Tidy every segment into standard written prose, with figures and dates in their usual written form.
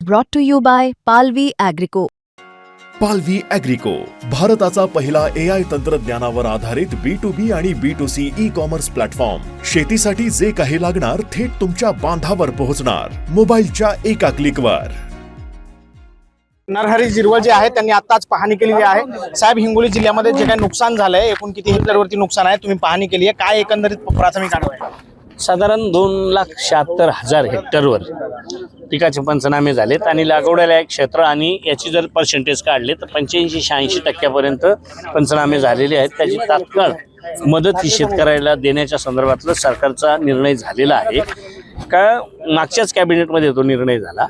brought to you by Palvi Agrico. पालवी ॲग्रिको, भारताचा पहिला AI तंत्रज्ञानावर आधारित B2B आणि B2C ई-कॉमर्स प्लॅटफॉर्म. शेतीसाठी जे काही लागणार थेट तुमच्या बांधावर पोहोचणार, मोबाईलच्या एका क्लिकवर. नरहरी झिरवळ जे आहेत त्यांनी आताच पाहणी केलेली आहे. साहेब, हिंगोली जिल्ह्यामध्ये जे काही नुकसान झालंय, एकूण किती हेक्टरवरती नुकसान आहे, तुम्ही पाहणी केली आहे, काय एकंदरीत प्राथमिक आढावा आहे? साधारण 2,76,000 हेक्टरवर पिकाचे पंचनामे झालेत आणि लागवड्याला एक क्षेत्र आणि याची जर पर्सेंटेज काढले तर 85-86% पंचनामे झालेले आहेत. त्याची तात्काळ मदत ही शेतकऱ्याला देण्याच्या संदर्भातला सरकारचा निर्णय झालेला आहे. का मागच्याच कॅबिनेटमध्ये तो निर्णय झाला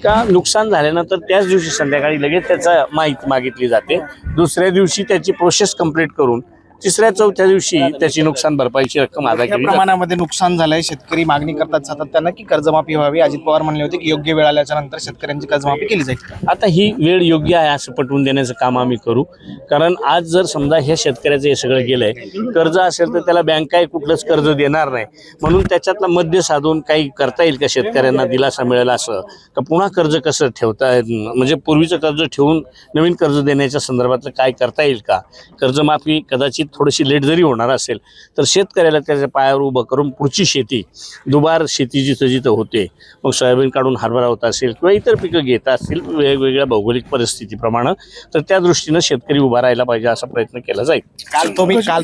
का नुकसान झाल्यानंतर त्याच दिवशी संध्याकाळी लगेच त्याचा माहिती मागितली जाते. दुसऱ्या दिवशी त्याची प्रोसेस कंप्लीट करून तिसऱ्या-चौथ्या दिवशी त्याची नुकसान भरपाईची रक्कम अदा केली. प्रमाणामध्ये नुकसान झालंय, शेतकरी मागणी करतात सातत्यानं की कर्जमाफी व्हावी. अजित पवार म्हणले होते की योग्य वेळ आल्याच्या नंतर शेतकऱ्यांची कर्जमाफी केली जाईल. आता ही वेळ योग्य आहे असं पटवून देण्याचं काम आम्ही करू. कारण आज जर समजा ह्या शेतकऱ्याचं हे सगळं गेलंय, कर्ज असेल तर त्याला बँक काही कुठलंच कर्ज देणार नाही. म्हणून त्याच्यातला मध्य साधून काही करता येईल का शेतकऱ्यांना दिलासा मिळेल असं, का पुन्हा कर्ज कसं ठेवता म्हणजे पूर्वीचं कर्ज ठेवून नवीन कर्ज देण्याच्या संदर्भातलं काय करता येईल का. कर्जमाफी कदाचित थोडीशी लेट जरी होणार असेल तर शेतकऱ्याला त्याच्या पायावर उभं करून पुढची शेती, दुबार शेती जिथं जिथं होते, मग सोयाबीन काढून हरभरा होत असेल किंवा इतर पिकं घेत असतील वेगवेगळ्या भौगोलिक परिस्थितीप्रमाणे, तर त्या दृष्टीनं शेतकरी उभा राहायला पाहिजे असा प्रयत्न केला जाईल. काल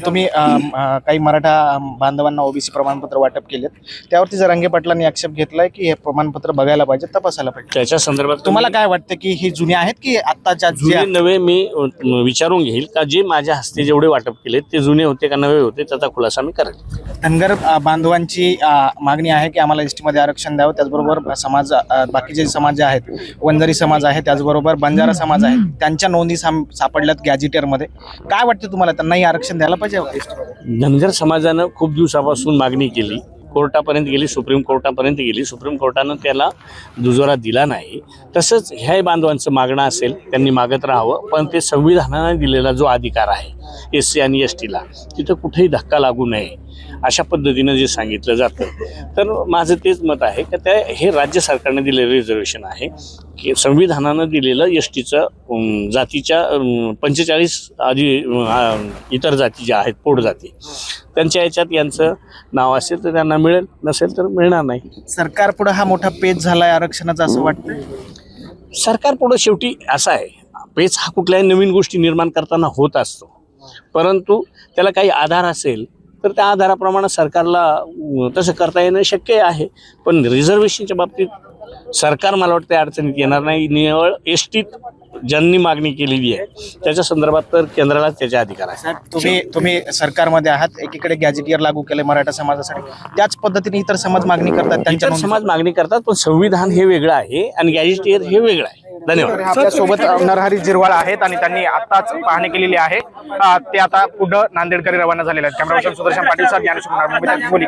तुम्ही काही मराठा बांधवांना ओबीसी प्रमाणपत्र वाटप केलेत, त्यावरती जरांगे पाटलांनी आक्षेप घेतलाय की हे प्रमाणपत्र बघायला पाहिजे, तपासायला पाहिजे. त्याच्या संदर्भात तुम्हाला काय वाटतं की ही जुनी आहेत की आत्ताच्या जुने नवे मी विचारून घेईल का जे माझ्या हस्ते जेवढे वाटप केले ते जुने होते का नवे होते, त्याचा खुलासा मी करेल. धनगर बांधवांची मागणी आहे की आम्हाला एसटी मध्ये आरक्षण द्यावं. त्याचबरोबर समाज, बाकीचे समाज जे आहेत, वंजारी समाज आहे, त्याचबरोबर बंजारा समाज आहे, त्यांच्या नोंदी सापडल्यात गॅझेटियरमध्ये. काय वाटतं तुम्हाला, त्यांनाही आरक्षण द्यायला पाहिजे? धनगर समाजानं खूप दिवसापासून मागणी केली, कोर्टापर्यंत गेली, सुप्रीम कोर्टापर्यंत गेली. सुप्रीम कोर्टानं त्याला दुजोरा दिला नाही. तसंच ह्या बांधवांचं मागणं असेल त्यांनी मागत राहावं, पण ते संविधानाने दिलेला जो अधिकार आहे SC आणि STला, तिथं कुठेही धक्का लागू नये अशा पद्धतीनं जे सांगितलं जातं. तर माझं तेच मत आहे की हे राज्य सरकारने दिलेलं रिझर्वेशन आहे की संविधानानं दिलेलं STचं जातीच्या 45 आधी इतर जाती ज्या आहेत, पोटजाती, त्यांच्या याच्यात यांचं नाव असेल तर त्यांना मिळेल, नसेल तर मिळणार नाही. सरकार पुढे हा मोठा पेच झालाय आरक्षणाचा असं वाटतं? सरकार पुढं शेवटी असा आहे, पेच हा कुठल्याही नवीन गोष्टी निर्माण करताना होत असतो, परंतु त्याला काही आधार असेल तर त्या आधाराप्रमाणे सरकारला तसं करता येणं शक्य आहे. पण रिझर्वेशनच्या बाबतीत सरकार मला वाटतं अडचणीत येणार नाही. निवळ STत ज्यांनी मागणी केलेली आहे त्याच्या संदर्भात तर केंद्राला त्याचे अधिकार आहे. तुम्ही सरकारमध्ये आहात, एकीकडे गॅझेटियर लागू केले मराठा समाजासाठी, त्याच पद्धतीने इतर समाज मागणी करतात, त्यांच्या समाज मागणी करतात, पण संविधान हे वेगळं आहे आणि गॅझेटियर हे वेगळं आहे. धन्यवाद. आपल्यासोबत नरहरी झिरवळ आहेत आणि त्यांनी आताच पाहणी केलेली आहे. ते आता पुढे नांदेडकडे रवाना झालेले आहेत. कॅमेरा पर्सन सुदर्शन पाटील, ज्ञानेश्वर, बोली.